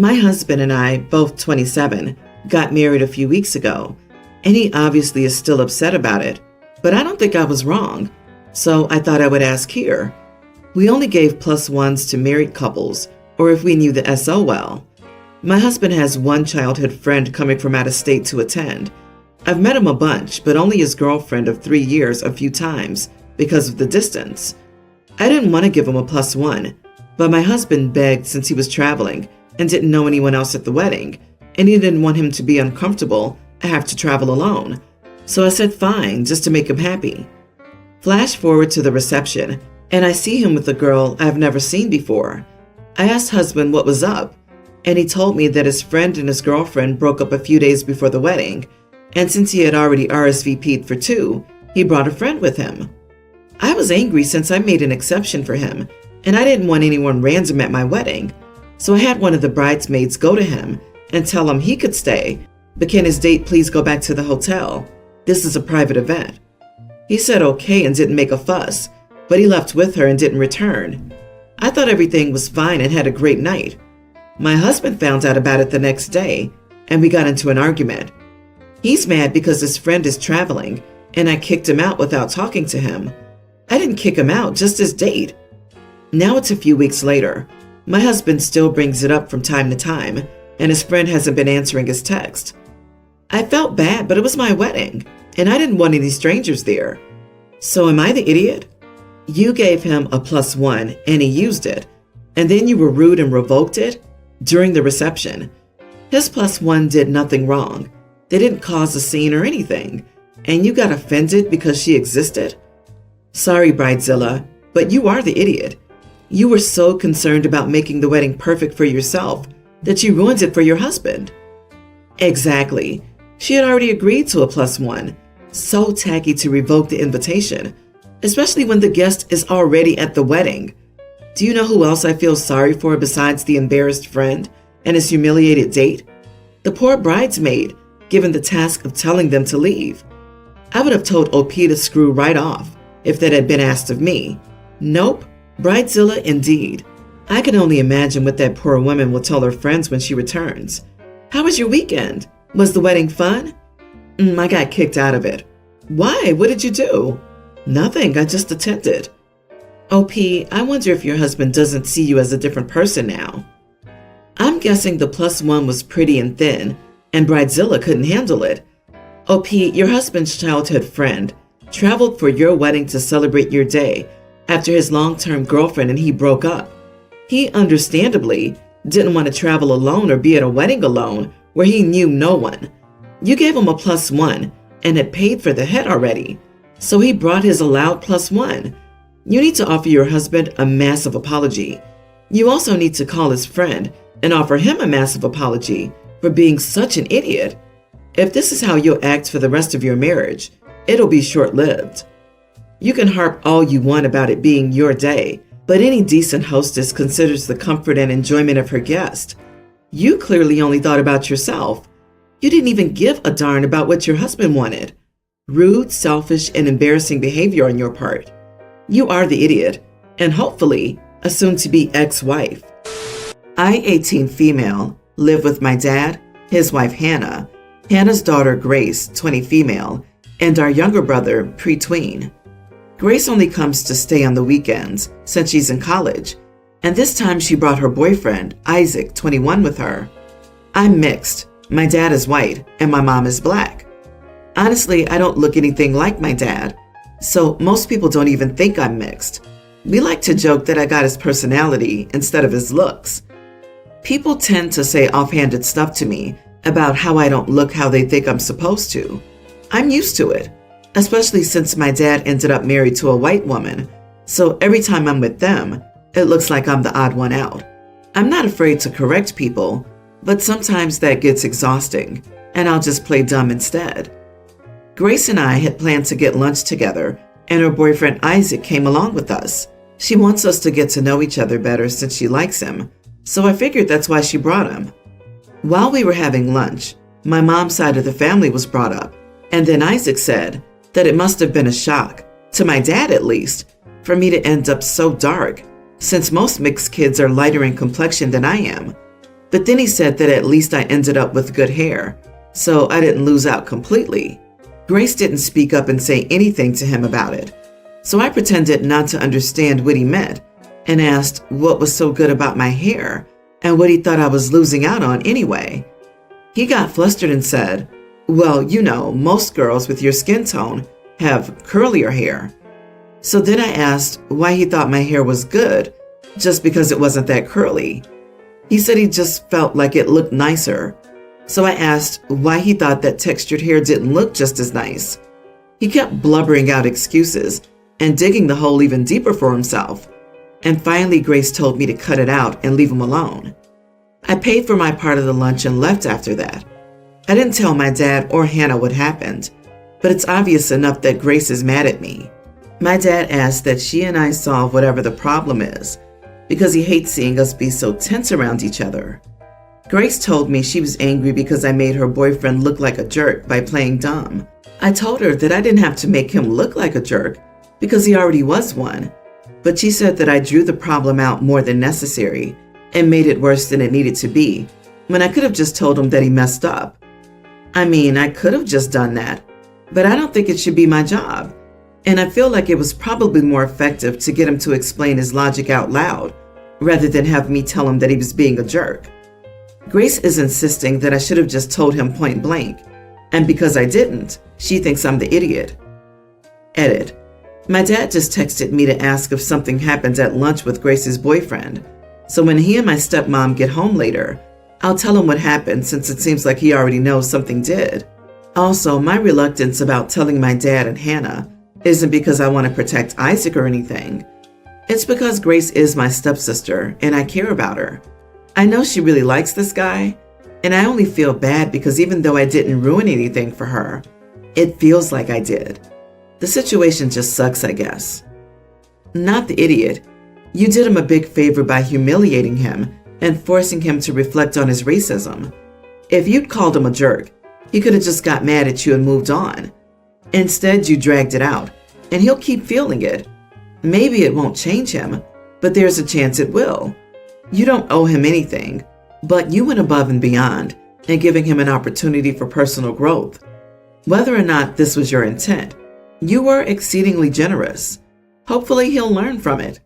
My husband and I, both 27, got married a few weeks ago, and he obviously is still upset about it, but I don't think I was wrong, so I thought I would ask here. We only gave +1s to married couples, or if we knew the SO well. My husband has one childhood friend coming from out of state to attend. I've met him a bunch, but only his girlfriend of 3 years a few times because of the distance. I didn't want to give him a +1, but my husband begged since he was traveling and didn't know anyone else at the wedding, and he didn't want him to be uncomfortable and have to travel alone. So I said fine, just to make him happy. Flash forward to the reception, and I see him with a girl I've never seen before. I asked husband what was up, and he told me that his friend and his girlfriend broke up a few days before the wedding, and since he had already RSVP'd for 2, he brought a friend with him. I was angry since I made an exception for him, and I didn't want anyone random at my wedding, so I had one of the bridesmaids go to him and tell him he could stay, but can his date please go back to the hotel? This is a private event. He said okay and didn't make a fuss, but he left with her and didn't return. I thought everything was fine and had a great night. My husband found out about it the next day, and we got into an argument. He's mad because his friend is traveling, and I kicked him out without talking to him. I didn't kick him out, just his date. Now it's a few weeks later. My husband still brings it up from time to time, and his friend hasn't been answering his text. I felt bad, but it was my wedding, and I didn't want any strangers there. So am I the idiot? You gave him a +1, and he used it, and then you were rude and revoked it during the reception. His +1 did nothing wrong. They didn't cause a scene or anything, and you got offended because she existed? Sorry, Bridezilla, but you are the idiot. You were so concerned about making the wedding perfect for yourself that you ruined it for your husband. Exactly. She had already agreed to a +1. So tacky to revoke the invitation, especially when the guest is already at the wedding. Do you know who else I feel sorry for besides the embarrassed friend and his humiliated date? The poor bridesmaid, given the task of telling them to leave. I would have told OP to screw right off if that had been asked of me. Nope, Bridezilla indeed. I can only imagine what that poor woman will tell her friends when she returns. How was your weekend? Was the wedding fun? I got kicked out of it. Why? What did you do? Nothing, I just attended. OP, I wonder if your husband doesn't see you as a different person now. I'm guessing the +1 was pretty and thin, and Bridezilla couldn't handle it. OP, your husband's childhood friend traveled for your wedding to celebrate your day after his long-term girlfriend and he broke up. He understandably didn't want to travel alone or be at a wedding alone where he knew no one. You gave him a +1 and had paid for the head already, so he brought his allowed +1. You need to offer your husband a massive apology. You also need to call his friend and offer him a massive apology for being such an idiot. If this is how you'll act for the rest of your marriage, it'll be short-lived. You can harp all you want about it being your day, but any decent hostess considers the comfort and enjoyment of her guest. You clearly only thought about yourself. You didn't even give a darn about what your husband wanted. Rude, selfish, and embarrassing behavior on your part. You are the idiot, and hopefully a soon-to-be ex-wife. I, 18 female, live with my dad, his wife Hannah, Hannah's daughter Grace, 20 female, and our younger brother, pre-tween. Grace only comes to stay on the weekends since she's in college, and this time she brought her boyfriend, Isaac, 21, with her. I'm mixed. My dad is white, and my mom is black. Honestly, I don't look anything like my dad, so most people don't even think I'm mixed. We like to joke that I got his personality instead of his looks. People tend to say offhanded stuff to me about how I don't look how they think I'm supposed to. I'm used to it, especially since my dad ended up married to a white woman, so every time I'm with them, it looks like I'm the odd one out. I'm not afraid to correct people, but sometimes that gets exhausting, and I'll just play dumb instead. Grace and I had planned to get lunch together, and her boyfriend Isaac came along with us. She wants us to get to know each other better since she likes him, so I figured that's why she brought him. While we were having lunch, my mom's side of the family was brought up, and then Isaac said that it must have been a shock, to my dad at least, for me to end up so dark, since most mixed kids are lighter in complexion than I am. But then he said that at least I ended up with good hair, so I didn't lose out completely. Grace didn't speak up and say anything to him about it, so I pretended not to understand what he meant and asked what was so good about my hair and what he thought I was losing out on anyway. He got flustered and said, "Well, you know, most girls with your skin tone have curlier hair." So then I asked why he thought my hair was good just because it wasn't that curly. He said he just felt like it looked nicer. So I asked why he thought that textured hair didn't look just as nice. He kept blubbering out excuses and digging the hole even deeper for himself. And finally, Grace told me to cut it out and leave him alone. I paid for my part of the lunch and left after that. I didn't tell my dad or Hannah what happened, but it's obvious enough that Grace is mad at me. My dad asked that she and I solve whatever the problem is, because he hates seeing us be so tense around each other. Grace told me she was angry because I made her boyfriend look like a jerk by playing dumb. I told her that I didn't have to make him look like a jerk because he already was one, but she said that I drew the problem out more than necessary and made it worse than it needed to be, when I could have just told him that he messed up. I mean, I could have just done that, but I don't think it should be my job. And I feel like it was probably more effective to get him to explain his logic out loud, rather than have me tell him that he was being a jerk. Grace is insisting that I should have just told him point blank, and because I didn't, she thinks I'm the idiot. Edit. My dad just texted me to ask if something happened at lunch with Grace's boyfriend, so when he and my stepmom get home later, I'll tell him what happened since it seems like he already knows something did. Also, my reluctance about telling my dad and Hannah isn't because I want to protect Isaac or anything. It's because Grace is my stepsister and I care about her. I know she really likes this guy, and I only feel bad because even though I didn't ruin anything for her, it feels like I did. The situation just sucks, I guess. Not the idiot. You did him a big favor by humiliating him and forcing him to reflect on his racism. If you'd called him a jerk, he could have just got mad at you and moved on. Instead, you dragged it out, and he'll keep feeling it. Maybe it won't change him, but there's a chance it will. You don't owe him anything, but you went above and beyond in giving him an opportunity for personal growth. Whether or not this was your intent, you were exceedingly generous. Hopefully he'll learn from it.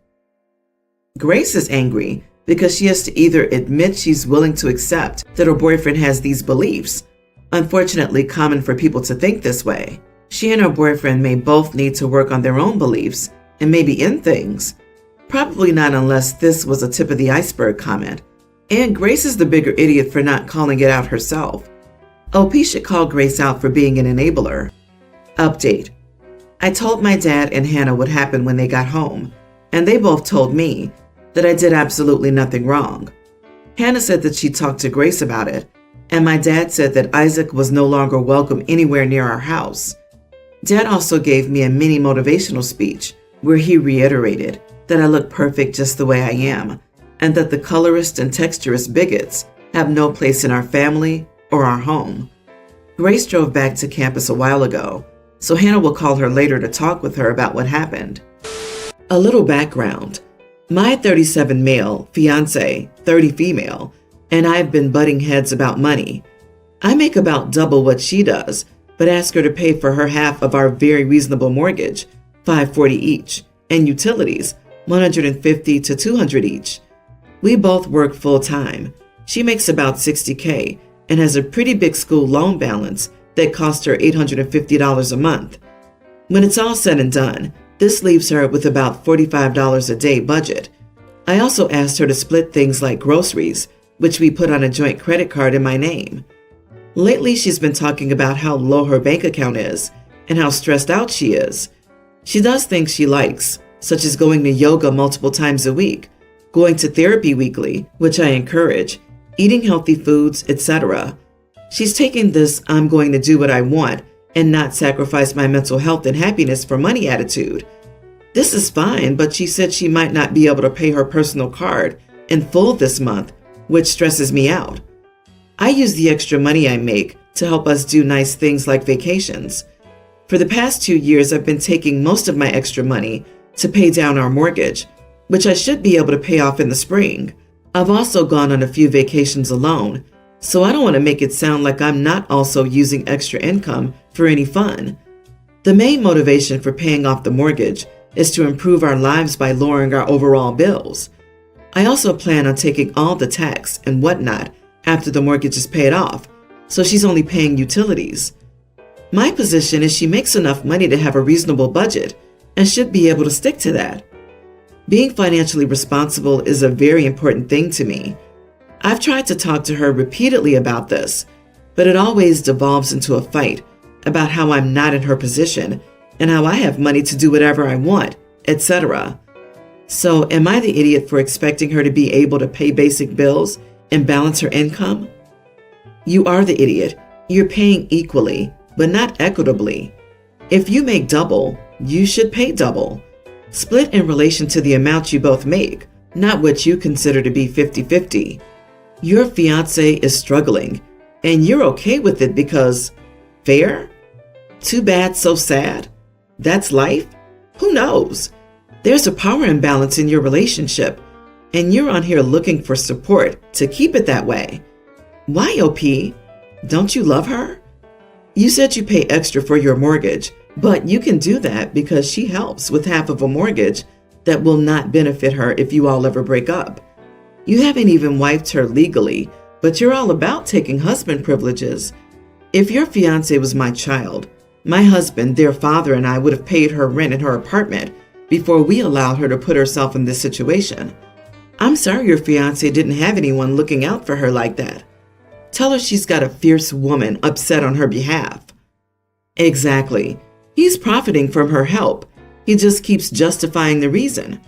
Grace is angry because she has to either admit she's willing to accept that her boyfriend has these beliefs, unfortunately common for people to think this way. She and her boyfriend may both need to work on their own beliefs and maybe end things. Probably not unless this was a tip of the iceberg comment. And Grace is the bigger idiot for not calling it out herself. OP should call Grace out for being an enabler. Update. I told my dad and Hannah what happened when they got home, and they both told me that I did absolutely nothing wrong. Hannah said that she talked to Grace about it, and my dad said that Isaac was no longer welcome anywhere near our house. Dad also gave me a mini motivational speech where he reiterated that I look perfect just the way I am, and that the colorist and texturist bigots have no place in our family or our home. Grace drove back to campus a while ago, so Hannah will call her later to talk with her about what happened. A little background. My 37 male fiance, 30 female, and I have been butting heads about money. I make about double what she does, but ask her to pay for her half of our very reasonable mortgage, $540 each, and utilities, $150 to $200 each. We both work full time. She makes about $60K and has a pretty big school loan balance that costs her $850 a month. When it's all said and done, this leaves her with about $45 a day budget. I also asked her to split things like groceries, which we put on a joint credit card in my name. Lately, she's been talking about how low her bank account is and how stressed out she is. She does things she likes, such as going to yoga multiple times a week, going to therapy weekly, which I encourage, eating healthy foods, etc. She's taking this "I'm going to do what I want and not sacrifice my mental health and happiness for money" attitude. This is fine, but she said she might not be able to pay her personal card in full this month, which stresses me out. I use the extra money I make to help us do nice things like vacations. For the past 2 years, I've been taking most of my extra money to pay down our mortgage, which I should be able to pay off in the spring. I've also gone on a few vacations alone, so I don't want to make it sound like I'm not also using extra income for any fun. The main motivation for paying off the mortgage is to improve our lives by lowering our overall bills. I also plan on taking all the tax and whatnot after the mortgage is paid off, so she's only paying utilities. My position is she makes enough money to have a reasonable budget and should be able to stick to that. Being financially responsible is a very important thing to me. I've tried to talk to her repeatedly about this, but it always devolves into a fight about how I'm not in her position and how I have money to do whatever I want, etc. So, am I the idiot for expecting her to be able to pay basic bills and balance her income? You are the idiot. You're paying equally, but not equitably. If you make double, you should pay double. Split in relation to the amount you both make, not what you consider to be 50-50. Your fiance is struggling, and you're okay with it because fair? Too bad, so sad? That's life? Who knows? There's a power imbalance in your relationship, and you're on here looking for support to keep it that way. Why, OP? Don't you love her? You said you pay extra for your mortgage, but you can do that because she helps with half of a mortgage that will not benefit her if you all ever break up. You haven't even wiped her legally, but you're all about taking husband privileges. If your fiance was my child, my husband, their father, and I would have paid her rent in her apartment before we allowed her to put herself in this situation. I'm sorry your fiance didn't have anyone looking out for her like that. Tell her she's got a fierce woman upset on her behalf. Exactly. He's profiting from her help. He just keeps justifying the reason.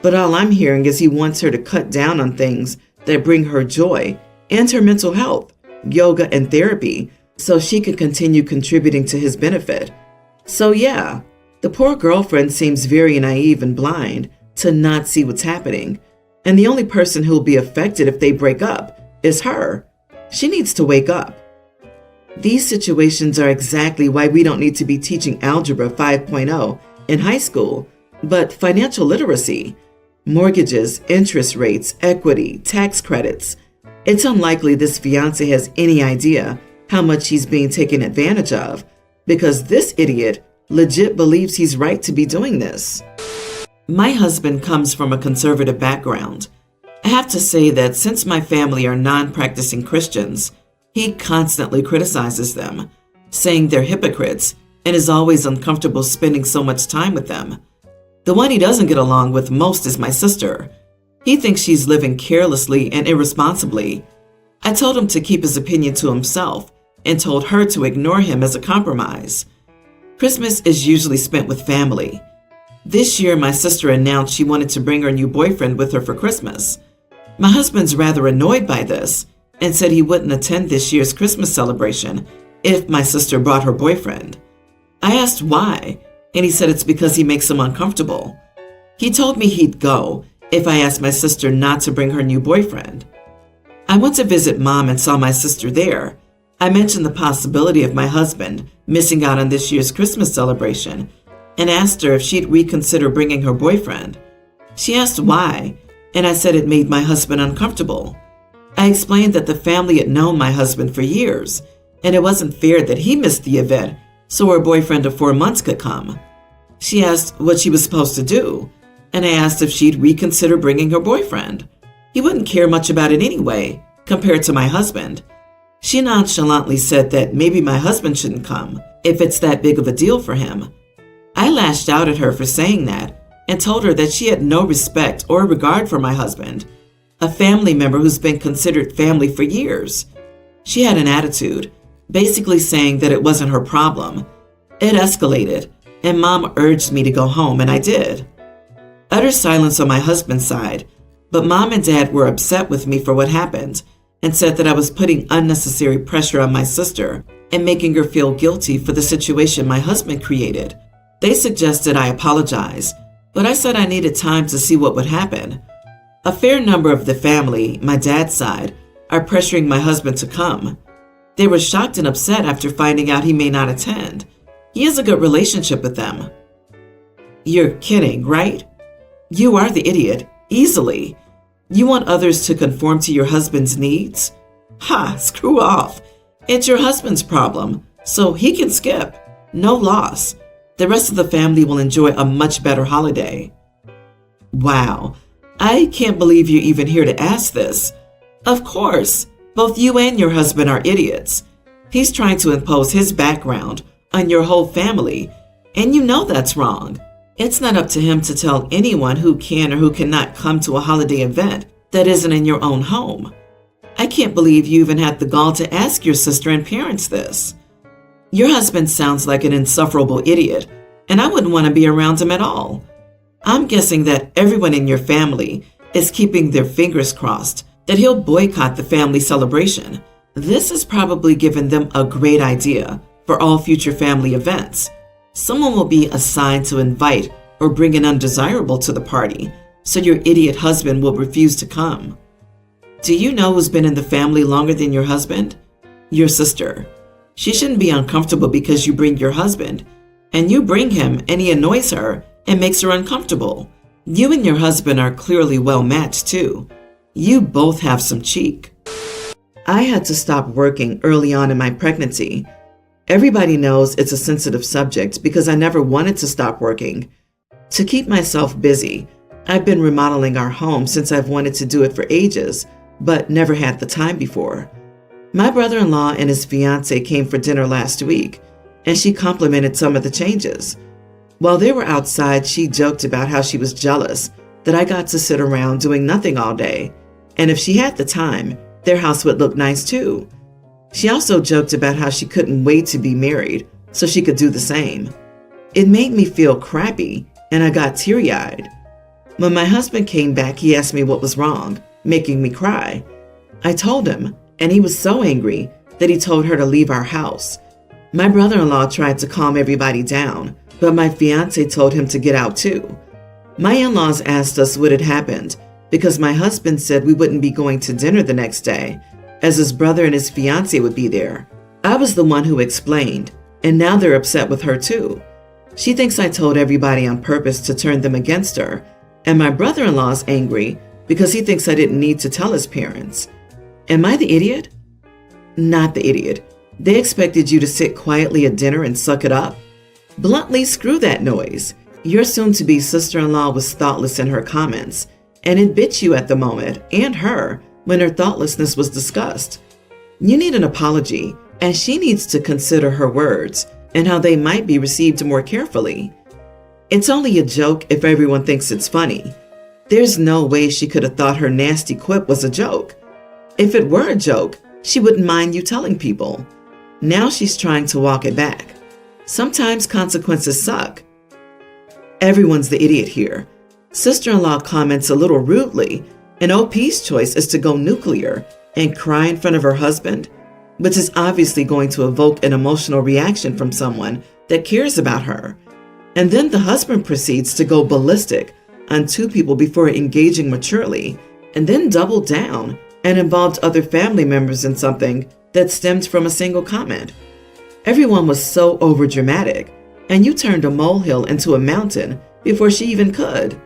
But all I'm hearing is he wants her to cut down on things that bring her joy and her mental health, yoga and therapy, so she can continue contributing to his benefit. So yeah, the poor girlfriend seems very naive and blind to not see what's happening. And the only person who'll be affected if they break up is her. She needs to wake up. These situations are exactly why we don't need to be teaching Algebra 5.0 in high school, but financial literacy, mortgages, interest rates, equity, tax credits. It's unlikely this fiance has any idea how much he's being taken advantage of, because this idiot legit believes he's right to be doing this. My husband comes from a conservative background. I have to say that since my family are non-practicing Christians, he constantly criticizes them, saying they're hypocrites, and is always uncomfortable spending so much time with them. The one he doesn't get along with most is my sister. He thinks she's living carelessly and irresponsibly. I told him to keep his opinion to himself and told her to ignore him as a compromise. Christmas is usually spent with family. This year, my sister announced she wanted to bring her new boyfriend with her for Christmas. My husband's rather annoyed by this and said he wouldn't attend this year's Christmas celebration if my sister brought her boyfriend. I asked why, and he said it's because he makes him uncomfortable. He told me he'd go if I asked my sister not to bring her new boyfriend. I went to visit Mom and saw my sister there. I mentioned the possibility of my husband missing out on this year's Christmas celebration and asked her if she'd reconsider bringing her boyfriend. She asked why, and I said it made my husband uncomfortable. I explained that the family had known my husband for years, and it wasn't fair that he missed the event so her boyfriend of 4 months could come. She asked what she was supposed to do, and I asked if she'd reconsider bringing her boyfriend. He wouldn't care much about it anyway, compared to my husband. She nonchalantly said that maybe my husband shouldn't come if it's that big of a deal for him. I lashed out at her for saying that and told her that she had no respect or regard for my husband, a family member who's been considered family for years. She had an attitude, basically saying that it wasn't her problem. It escalated, and Mom urged me to go home, and I did. Utter silence on my husband's side, but Mom and Dad were upset with me for what happened and said that I was putting unnecessary pressure on my sister and making her feel guilty for the situation my husband created. They suggested I apologize, but I said I needed time to see what would happen. A fair number of the family, my dad's side, are pressuring my husband to come. They were shocked and upset after finding out he may not attend. He has a good relationship with them. You're kidding, right? You are the idiot, easily. You want others to conform to your husband's needs? Ha, screw off. It's your husband's problem, so he can skip. No loss. The rest of the family will enjoy a much better holiday. Wow, I can't believe you're even here to ask this. Of course, both you and your husband are idiots. He's trying to impose his background on your whole family, and you know that's wrong. It's not up to him to tell anyone who can or who cannot come to a holiday event that isn't in your own home. I can't believe you even had the gall to ask your sister and parents this. Your husband sounds like an insufferable idiot, and I wouldn't want to be around him at all. I'm guessing that everyone in your family is keeping their fingers crossed that he'll boycott the family celebration. This has probably given them a great idea for all future family events. Someone will be assigned to invite or bring an undesirable to the party, so your idiot husband will refuse to come. Do you know who's been in the family longer than your husband? Your sister. She shouldn't be uncomfortable because you bring your husband, and you bring him and he annoys her and makes her uncomfortable. You and your husband are clearly well matched too. You both have some cheek. I had to stop working early on in my pregnancy. Everybody knows it's a sensitive subject because I never wanted to stop working. To keep myself busy, I've been remodeling our home since I've wanted to do it for ages, but never had the time before. My brother-in-law and his fiancée came for dinner last week, and she complimented some of the changes. While they were outside, she joked about how she was jealous that I got to sit around doing nothing all day, and if she had the time, their house would look nice too. She also joked about how she couldn't wait to be married so she could do the same. It made me feel crappy, and I got teary-eyed. When my husband came back, he asked me what was wrong, making me cry. I told him, and he was so angry that he told her to leave our house. My brother-in-law tried to calm everybody down, but my fiancé told him to get out too. My in-laws asked us what had happened because my husband said we wouldn't be going to dinner the next day, as his brother and his fiancé would be there. I was the one who explained, and now they're upset with her too. She thinks I told everybody on purpose to turn them against her, and my brother-in-law's angry because he thinks I didn't need to tell his parents. Am I the idiot? Not the idiot. They expected you to sit quietly at dinner and suck it up. Bluntly, screw that noise. Your soon-to-be sister-in-law was thoughtless in her comments, and it bit you at the moment, and her, when her thoughtlessness was discussed. You need an apology, and she needs to consider her words and how they might be received more carefully. It's only a joke if everyone thinks it's funny. There's no way she could have thought her nasty quip was a joke. If it were a joke, she wouldn't mind you telling people. Now she's trying to walk it back. Sometimes consequences suck. Everyone's the idiot here. Sister-in-law comments a little rudely, and OP's choice is to go nuclear and cry in front of her husband, which is obviously going to evoke an emotional reaction from someone that cares about her. And then the husband proceeds to go ballistic on two people before engaging maturely, and then doubled down and involved other family members in something that stemmed from a single comment. Everyone was so overdramatic, and you turned a molehill into a mountain before she even could.